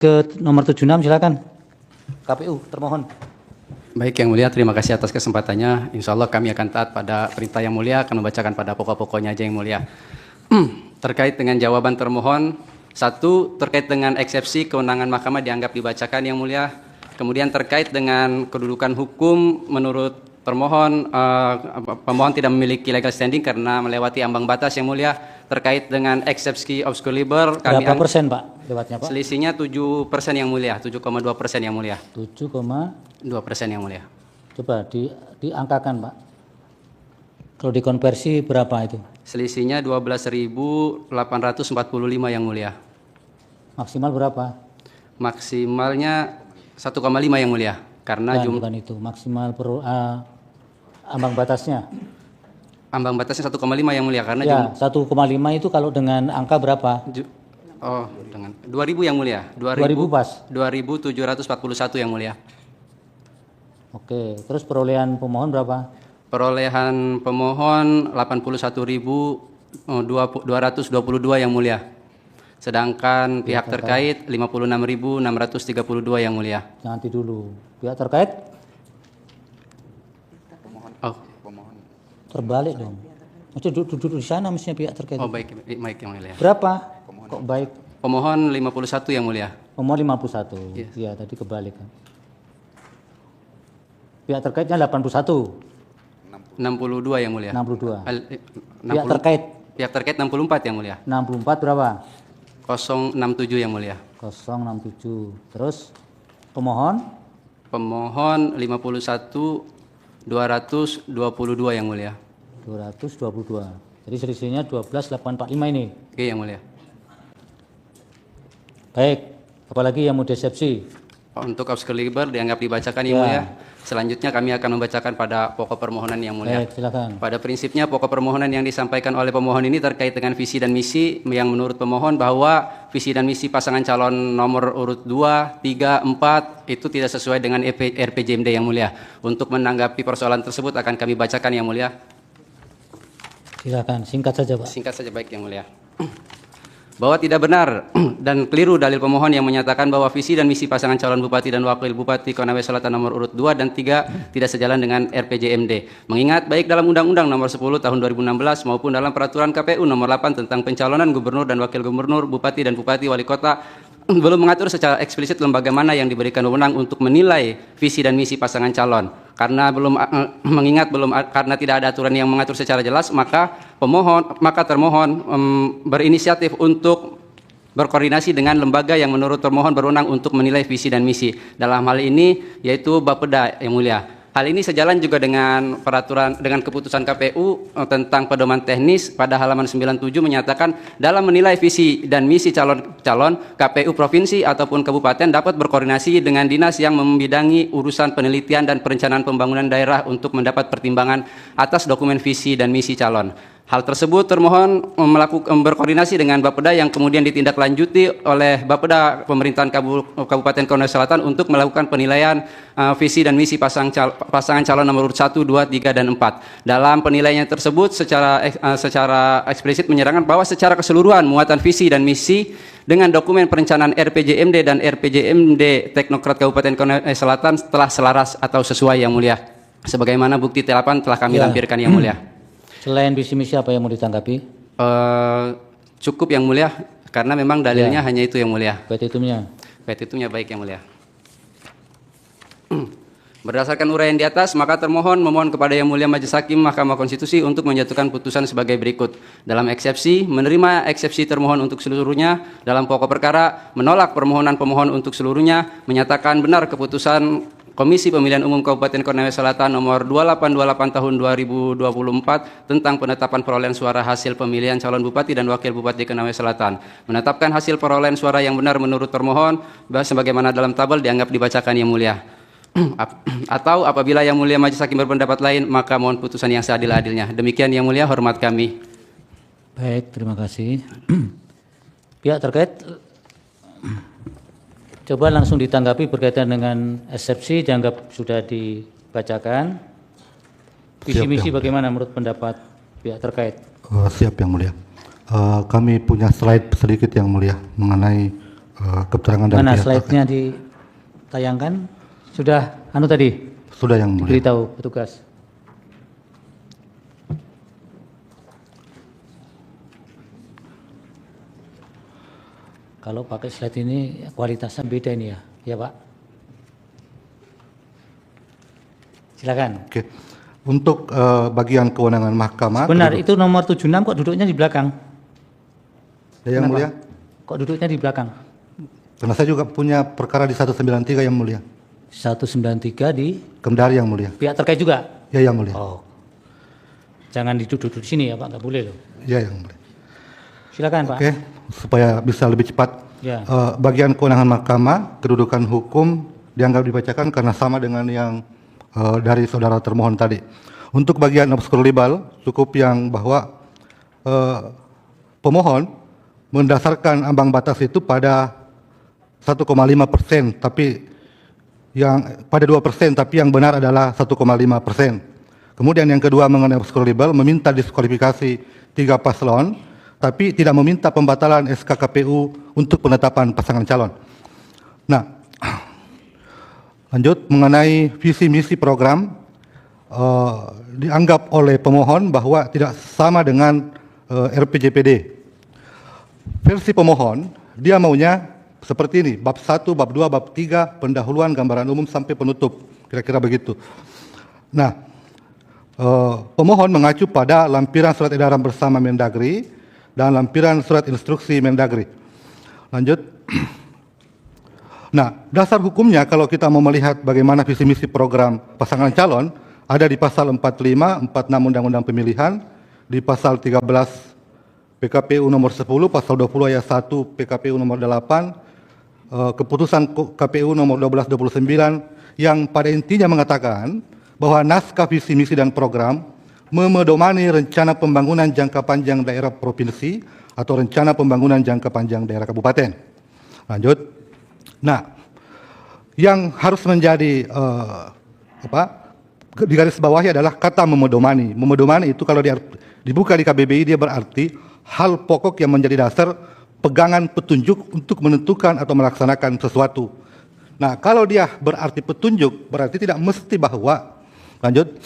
Ke nomor 76 silakan. KPU termohon. Baik Yang Mulia, terima kasih atas kesempatannya. Insya Allah kami akan taat pada perintah Yang Mulia, akan membacakan pada pokok-pokoknya aja Yang Mulia. Terkait dengan jawaban termohon, satu, terkait dengan eksepsi kewenangan mahkamah dianggap dibacakan Yang Mulia. Kemudian terkait dengan kedudukan hukum, menurut termohon, pemohon tidak memiliki legal standing karena melewati ambang batas Yang Mulia. Terkait dengan eksepsi obscurliber, kami Berapa persen Pak lewatnya Pak? selisihnya 7% Yang Mulia, 7,2% Yang Mulia. 7,2% Yang Mulia. Coba diangkakan Pak. Kalau dikonversi berapa itu? Selisihnya 12.845 Yang Mulia. Maksimal berapa? Maksimalnya 1,5 Yang Mulia. Karena Bukan itu, maksimal ambang batasnya. ambang batasnya 1,5 Yang Mulia karena Ya, 1,5 itu kalau dengan angka berapa? dengan 2.000 Yang Mulia. 2.000 pas. 2.741 Yang Mulia. Oke, terus perolehan pemohon berapa? Perolehan pemohon 81.222 Yang Mulia. Sedangkan pihak terkait 56.632 Yang Mulia. Nanti dulu. Pihak terkait? Terbalik dong. Maksudnya duduk di sana mestinya pihak terkait. Baik Yang Mulia. Berapa? Kok baik? Pemohon 51 Yang Mulia. Pemohon 51. Iya, tadi kebalik kan. Pihak terkaitnya 81. 62 Yang Mulia. 62. 60, Pihak terkait? Pihak terkait 64 Yang Mulia. 64 berapa? 067 Yang Mulia. 067. Terus pemohon? Pemohon 51.222 Yang Mulia. 222. Jadi selisihnya 12.845 ini. Oke Yang Mulia. Baik. Apalagi yang mau disepsi? Untuk obscurliber dianggap dibacakan Yang Mulia. Selanjutnya kami akan membacakan pada pokok permohonan Yang Mulia. Baik, silakan. Pada prinsipnya pokok permohonan yang disampaikan oleh pemohon ini terkait dengan visi dan misi yang menurut pemohon bahwa visi dan misi pasangan calon nomor urut 2, 3, 4 itu tidak sesuai dengan RPJMD Yang Mulia. Untuk menanggapi persoalan tersebut akan kami bacakan Yang Mulia. Silakan, singkat saja Pak. Singkat saja baik Yang Mulia. Bahwa tidak benar dan keliru dalil pemohon yang menyatakan bahwa visi dan misi pasangan calon bupati dan wakil bupati Konawe Selatan nomor urut 2 dan 3 tidak sejalan dengan RPJMD. Mengingat baik dalam Undang-Undang nomor 10 tahun 2016 maupun dalam peraturan KPU nomor 8 tentang pencalonan gubernur dan wakil gubernur, bupati dan bupati wali kota belum mengatur secara eksplisit lembaga mana yang diberikan wewenang untuk menilai visi dan misi pasangan calon. Karena karena tidak ada aturan yang mengatur secara jelas, maka termohon berinisiatif untuk berkoordinasi dengan lembaga yang menurut termohon berwenang untuk menilai visi dan misi. Dalam hal ini yaitu Bapeda Yang Mulia. Hal ini sejalan juga dengan keputusan KPU tentang pedoman teknis pada halaman 97 menyatakan dalam menilai visi dan misi calon KPU provinsi ataupun kabupaten dapat berkoordinasi dengan dinas yang membidangi urusan penelitian dan perencanaan pembangunan daerah untuk mendapat pertimbangan atas dokumen visi dan misi calon. Hal tersebut termohon berkoordinasi dengan Bapeda yang kemudian ditindaklanjuti oleh Bapeda Pemerintahan Kabupaten Konawe Selatan untuk melakukan penilaian visi dan misi pasangan calon nomor urut 1, 2, 3, dan 4. Dalam penilaiannya tersebut secara eksplisit menyerangkan bahwa secara keseluruhan muatan visi dan misi dengan dokumen perencanaan RPJMD dan RPJMD Teknokrat Kabupaten Konawe Selatan telah selaras atau sesuai Yang Mulia. Sebagaimana bukti telapan telah kami lampirkan Yang Mulia. Selain visi misi apa yang mau ditanggapi? Cukup Yang Mulia, karena memang dalilnya hanya itu Yang Mulia. Petitumnya? Petitumnya baik Yang Mulia. Berdasarkan uraian di atas, maka termohon memohon kepada Yang Mulia Majelis Hakim Mahkamah Konstitusi untuk menjatuhkan putusan sebagai berikut. Dalam eksepsi, menerima eksepsi termohon untuk seluruhnya. Dalam pokok perkara, menolak permohonan pemohon untuk seluruhnya. Menyatakan benar keputusan Komisi Pemilihan Umum Kabupaten Konawe Selatan nomor 2828 tahun 2024 tentang penetapan perolehan suara hasil pemilihan calon bupati dan wakil bupati Konawe Selatan. Menetapkan hasil perolehan suara yang benar menurut termohon sebagaimana dalam tabel dianggap dibacakan Yang Mulia. Atau apabila Yang Mulia Majelis Hakim berpendapat lain, maka mohon putusan yang seadil-adilnya. Demikian Yang Mulia, hormat kami. Baik, terima kasih. Pihak terkait coba langsung ditanggapi berkaitan dengan eksepsi dianggap sudah dibacakan. Visi misi bagaimana menurut pendapat pihak terkait? Siap Yang Mulia. Kami punya slide sedikit Yang Mulia mengenai keterangan dari Mana pihak slide-nya ditayangkan? Sudah tadi Sudah yang mulia. beritahu petugas. Kalau pakai slide ini kualitasnya beda ini ya Pak. Silakan. Oke. Untuk bagian kewenangan mahkamah. Benar, itu nomor 76 kok duduknya di belakang? Ya, yang Kenapa? mulia. Kok duduknya di belakang? Karena saya juga punya perkara di 193 yang mulia. 193 di Kendari yang mulia. pihak terkait juga? Ya, yang mulia. Oh. Jangan duduk-duduk di sini ya Pak, nggak boleh loh. Ya, yang mulia. Silakan Pak. Oke, supaya bisa lebih cepat. Ya. Bagian kewenangan mahkamah, kedudukan hukum dianggap dibacakan karena sama dengan yang dari saudara termohon tadi. Untuk bagian obskur libel, cukup yang bahwa pemohon mendasarkan ambang batas itu pada 1,5%, tapi yang pada 2%, tapi yang benar adalah 1,5%. Kemudian yang kedua mengenai obskur libel, meminta diskualifikasi 3 paslon, tapi tidak meminta pembatalan SK KPU untuk penetapan pasangan calon. Nah, lanjut mengenai visi misi program, dianggap oleh pemohon bahwa tidak sama dengan RPJPD. Versi pemohon, dia maunya seperti ini, bab 1, bab 2, bab 3, pendahuluan, gambaran umum sampai penutup, kira-kira begitu. Nah, pemohon mengacu pada lampiran surat edaran bersama Mendagri dan lampiran surat instruksi Mendagri. Lanjut. Nah, dasar hukumnya kalau kita mau melihat bagaimana visi misi program pasangan calon, ada di pasal 45, 46 Undang-Undang Pemilihan, di pasal 13 PKPU nomor 10, pasal 20 ayat 1 PKPU nomor 8, keputusan KPU nomor 1229 yang pada intinya mengatakan bahwa naskah visi misi dan program memedomani rencana pembangunan jangka panjang daerah provinsi atau rencana pembangunan jangka panjang daerah kabupaten. Lanjut. Nah, yang harus menjadi di garis bawahnya adalah kata memedomani. Memedomani itu kalau dibuka di KBBI dia berarti hal pokok yang menjadi dasar pegangan petunjuk untuk menentukan atau melaksanakan sesuatu. Nah, kalau dia berarti petunjuk, berarti tidak mesti bahwa, lanjut,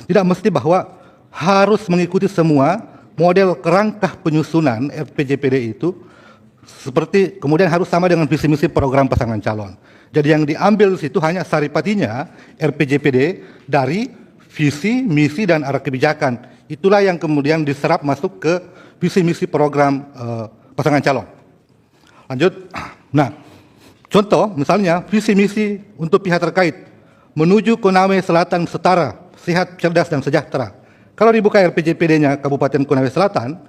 tidak mesti bahwa harus mengikuti semua model kerangka penyusunan RPJPD itu, seperti kemudian harus sama dengan visi misi program pasangan calon. Jadi yang diambil situ hanya saripatinya RPJPD dari visi, misi, dan arah kebijakan. Itulah yang kemudian diserap masuk ke visi misi program pasangan calon. Lanjut. Nah, contoh misalnya visi misi untuk pihak terkait menuju Konawe Selatan setara, sehat, cerdas, dan sejahtera. Kalau dibuka RPJPD-nya Kabupaten Konawe Selatan,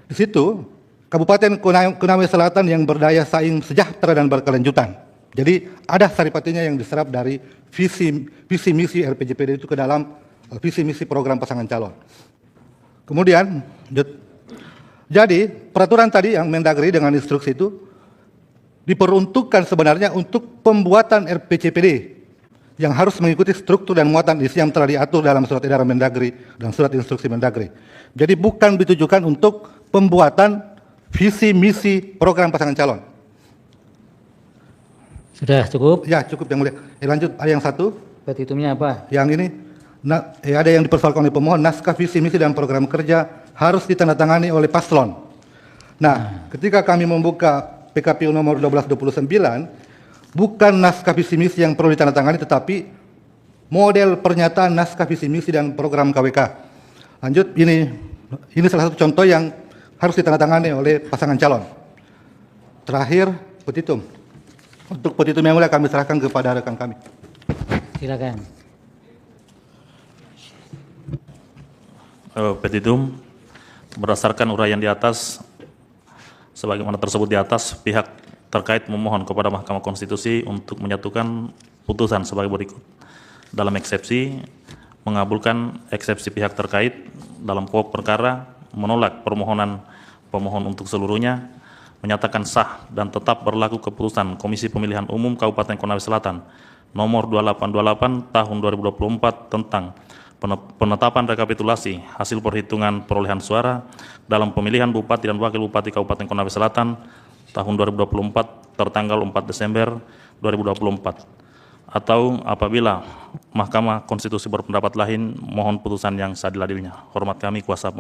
di situ Kabupaten Konawe Selatan yang berdaya saing, sejahtera, dan berkelanjutan. Jadi ada saripatinya yang diserap dari visi misi RPJPD itu ke dalam visi misi program pasangan calon. Kemudian, jadi peraturan tadi yang Mendagri dengan instruksi itu diperuntukkan sebenarnya untuk pembuatan RPJPD yang harus mengikuti struktur dan muatan isi yang telah diatur dalam surat edaran Mendagri dan surat instruksi Mendagri. Jadi bukan ditujukan untuk pembuatan visi misi program pasangan calon. Sudah cukup? Ya, cukup yang mulia. Lanjut, ada yang satu. Petitumnya apa? Yang ini, ada yang dipersoalkan oleh pemohon, naskah visi misi dan program kerja harus ditandatangani oleh paslon. Nah, ketika kami membuka PKPU nomor 1229, bukan naskah visi misi yang perlu ditandatangani, tetapi model pernyataan naskah visi misi dan program KWK. Lanjut, ini salah satu contoh yang harus ditandatangani oleh pasangan calon. Terakhir, petitum. Untuk petitum yang mulia kami serahkan kepada rekan kami. Silakan. Petitum berdasarkan uraian di atas, sebagaimana tersebut di atas, pihak terkait memohon kepada Mahkamah Konstitusi untuk menyatukan putusan sebagai berikut. Dalam eksepsi, mengabulkan eksepsi pihak terkait dalam pokok perkara, menolak permohonan pemohon untuk seluruhnya, menyatakan sah dan tetap berlaku keputusan Komisi Pemilihan Umum Kabupaten Konawe Selatan nomor 2828 tahun 2024 tentang penetapan rekapitulasi hasil perhitungan perolehan suara dalam pemilihan Bupati dan Wakil Bupati Kabupaten Konawe Selatan tahun 2024 tertanggal 4 Desember 2024. Atau apabila Mahkamah Konstitusi berpendapat lain, mohon putusan yang seadil-adilnya. Hormat kami kuasa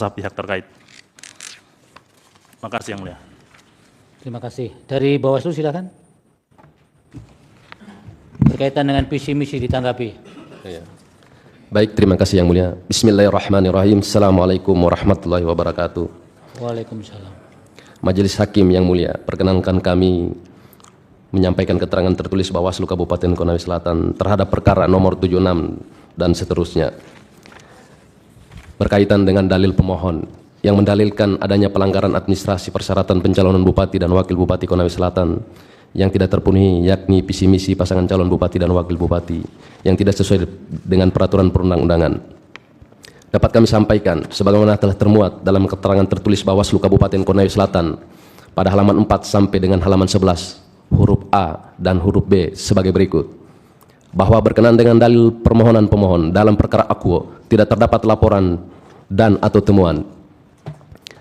pihak terkait. Terima kasih Yang Mulia. Terima kasih. Dari Bawaslu silakan. Berkaitan dengan visi misi ditanggapi. Ya. Baik, terima kasih Yang Mulia. Bismillahirrahmanirrahim. Assalamualaikum warahmatullahi wabarakatuh. Waalaikumsalam. Majelis Hakim yang mulia, perkenankan kami menyampaikan keterangan tertulis Bawaslu Kabupaten Konawe Selatan terhadap perkara nomor 76 dan seterusnya. Berkaitan dengan dalil pemohon yang mendalilkan adanya pelanggaran administrasi persyaratan pencalonan Bupati dan Wakil Bupati Konawe Selatan yang tidak terpenuhi, yakni visi misi pasangan calon Bupati dan Wakil Bupati yang tidak sesuai dengan peraturan perundang-undangan. Dapat kami sampaikan sebagaimana telah termuat dalam keterangan tertulis Bawaslu Kabupaten Konawe Selatan pada halaman 4 sampai dengan halaman 11, huruf A dan huruf B sebagai berikut. Bahwa berkenaan dengan dalil permohonan pemohon dalam perkara akuo tidak terdapat laporan dan atau temuan.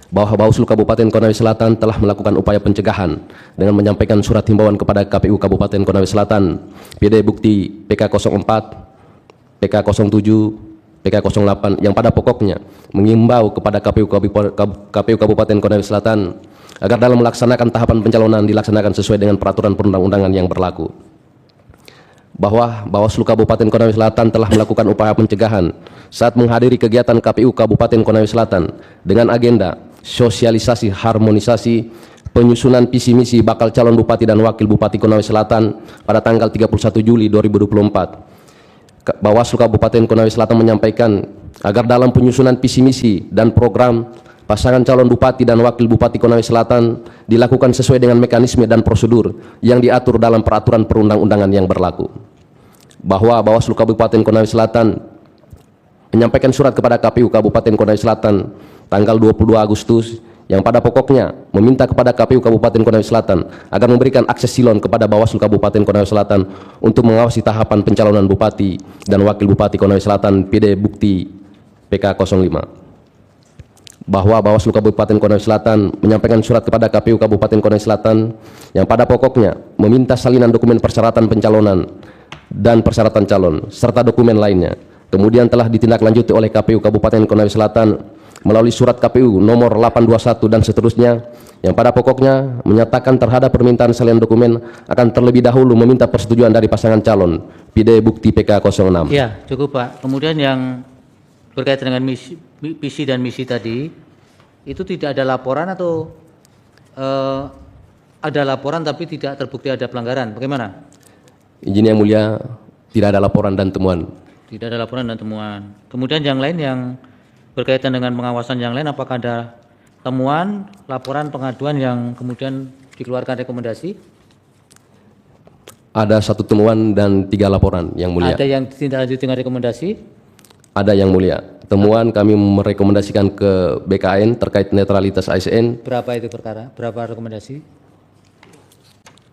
Bahwa Bawaslu Kabupaten Konawe Selatan telah melakukan upaya pencegahan dengan menyampaikan surat himbauan kepada KPU Kabupaten Konawe Selatan, PD bukti PK04, PK07, PK08 yang pada pokoknya mengimbau kepada KPU Kabupaten Konawe Selatan agar dalam melaksanakan tahapan pencalonan dilaksanakan sesuai dengan peraturan perundang-undangan yang berlaku. Bahwa Bawaslu Kabupaten Konawe Selatan telah melakukan upaya pencegahan saat menghadiri kegiatan KPU Kabupaten Konawe Selatan dengan agenda sosialisasi harmonisasi penyusunan visi misi bakal calon Bupati dan Wakil Bupati Konawe Selatan pada tanggal 31 Juli 2024. Bawaslu Kabupaten Konawe Selatan menyampaikan agar dalam penyusunan visi misi dan program pasangan calon Bupati dan Wakil Bupati Konawe Selatan dilakukan sesuai dengan mekanisme dan prosedur yang diatur dalam peraturan perundang-undangan yang berlaku. Bahwa Bawaslu Kabupaten Konawe Selatan menyampaikan surat kepada KPU Kabupaten Konawe Selatan tanggal 22 Agustus yang pada pokoknya meminta kepada KPU Kabupaten Konawe Selatan agar memberikan akses silon kepada Bawaslu Kabupaten Konawe Selatan untuk mengawasi tahapan pencalonan Bupati dan Wakil Bupati Konawe Selatan, PD bukti PK05. Bahwa Bawaslu Kabupaten Konawe Selatan menyampaikan surat kepada KPU Kabupaten Konawe Selatan yang pada pokoknya meminta salinan dokumen persyaratan pencalonan dan persyaratan calon serta dokumen lainnya. Kemudian telah ditindaklanjuti oleh KPU Kabupaten Konawe Selatan melalui surat KPU nomor 821 dan seterusnya yang pada pokoknya menyatakan terhadap permintaan salinan dokumen akan terlebih dahulu meminta persetujuan dari pasangan calon, PD bukti PK06. Ya, cukup Pak. Kemudian yang berkaitan dengan visi dan misi tadi, itu tidak ada laporan atau ada laporan tapi tidak terbukti ada pelanggaran, bagaimana? Izin yang mulia, tidak ada laporan dan temuan. Tidak ada laporan dan temuan. Kemudian yang lain yang berkaitan dengan pengawasan yang lain, apakah ada temuan, laporan, pengaduan yang kemudian dikeluarkan rekomendasi? Ada 1 temuan dan 3 laporan yang mulia. Ada yang ditindaklanjuti dengan rekomendasi? Ada yang mulia. Temuan kami merekomendasikan ke BKN terkait netralitas ASN. Berapa itu perkara? Berapa rekomendasi?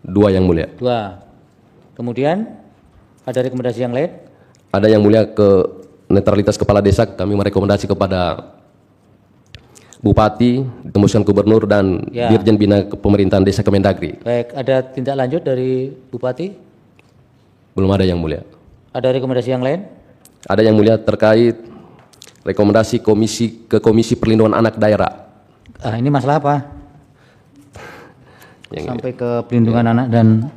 2 yang mulia. 2. Kemudian ada rekomendasi yang lain? Ada yang mulia ke netralitas kepala desa, kami merekomendasi kepada Bupati, ditembuskan Gubernur dan Ya. Dirjen Bina Pemerintahan Desa Kemendagri. Baik, ada tindak lanjut dari Bupati? Belum ada yang mulia. Ada rekomendasi yang lain? Ada yang mulia terkait rekomendasi Komisi Perlindungan Anak Daerah. Ini masalah apa? Sampai ke pelindungan anak dan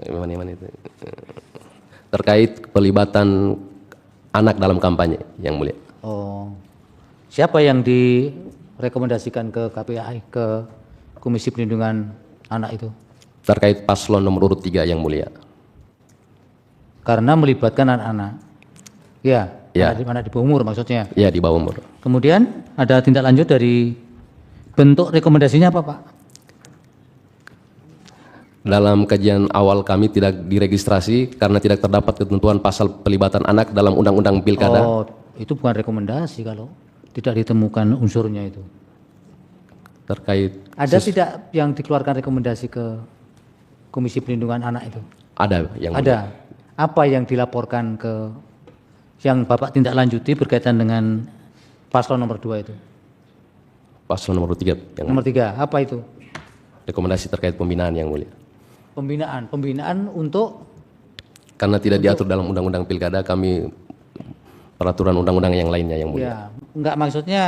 Mana itu? Terkait pelibatan anak dalam kampanye yang mulia. Siapa yang direkomendasikan ke KPAI, ke Komisi Perlindungan Anak itu? Terkait paslon nomor urut 3 yang mulia. Karena melibatkan anak-anak. Ya, Ya. anak di bawah umur maksudnya. Ya, di bawah umur. Kemudian ada tindak lanjut dari bentuk rekomendasinya apa Pak? Dalam kajian awal kami tidak diregistrasi karena tidak terdapat ketentuan pasal pelibatan anak dalam Undang-Undang Pilkada. Oh, itu bukan rekomendasi kalau tidak ditemukan unsurnya itu. Terkait Ada tidak yang dikeluarkan rekomendasi ke Komisi Perlindungan Anak itu? ada yang mulia. Ada. Apa yang dilaporkan ke yang Bapak tindak lanjuti berkaitan dengan paslon nomor 2 itu? Paslon nomor 3 yang Nomor 3, apa itu? Rekomendasi terkait pembinaan yang mulia. Pembinaan untuk Karena tidak diatur dalam undang-undang pilkada, kami peraturan undang-undang yang lainnya yang mulia. ya, enggak maksudnya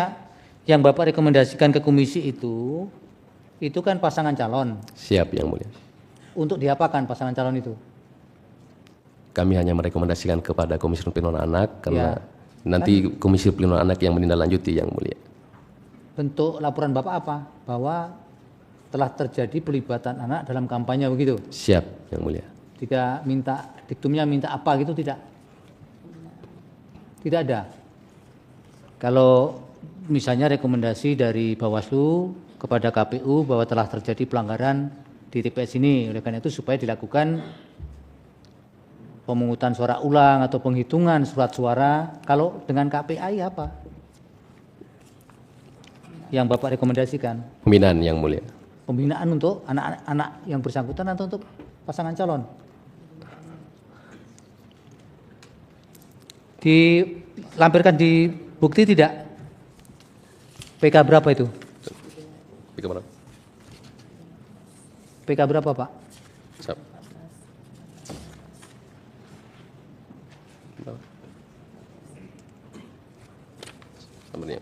yang Bapak rekomendasikan ke komisi itu kan pasangan calon. Siap yang mulia. Untuk diapakan pasangan calon itu? Kami hanya merekomendasikan kepada Komisi Perlindungan Anak karena Ya. nanti Komisi Perlindungan Anak yang menindaklanjuti yang mulia. Bentuk laporan Bapak apa? Bahwa telah terjadi pelibatan anak dalam kampanye begitu. Siap yang mulia. Jika minta diktumnya minta apa gitu tidak? Tidak ada. Kalau misalnya rekomendasi dari Bawaslu kepada KPU bahwa telah terjadi pelanggaran di TPS ini, oleh karena itu supaya dilakukan pemungutan suara ulang atau penghitungan surat suara. Kalau dengan KPI apa? Yang Bapak rekomendasikan? Pembinaan yang mulia. Pembinaan untuk anak-anak yang bersangkutan atau untuk pasangan calon? Dilampirkan di bukti tidak? PK berapa itu? PK berapa Pak? Siap. Sabarnya.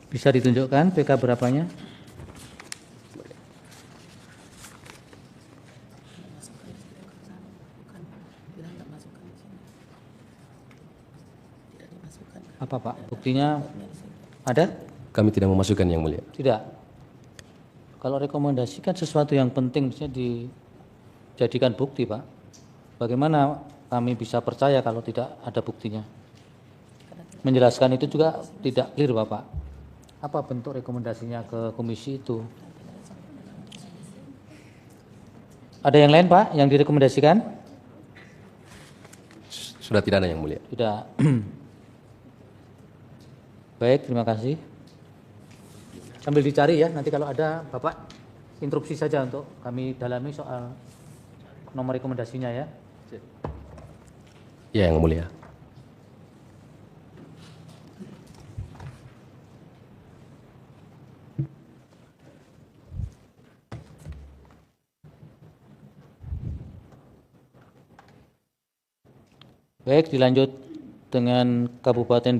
Bisa ditunjukkan PK berapanya? Apa Pak? Buktinya ada? Kami tidak memasukkan yang mulia. Tidak. Kalau rekomendasikan sesuatu yang penting mestinya dijadikan bukti Pak. Bagaimana kami bisa percaya kalau tidak ada buktinya? Menjelaskan itu juga tidak clear Bapak. Apa bentuk rekomendasinya ke komisi itu? Ada yang lain Pak yang direkomendasikan? Sudah tidak ada yang mulia. Tidak. Baik, terima kasih. Sambil dicari ya, nanti kalau ada Bapak interupsi saja untuk kami dalami soal nomor rekomendasinya ya. Ya yang mulia. Baik, dilanjut dengan Kabupaten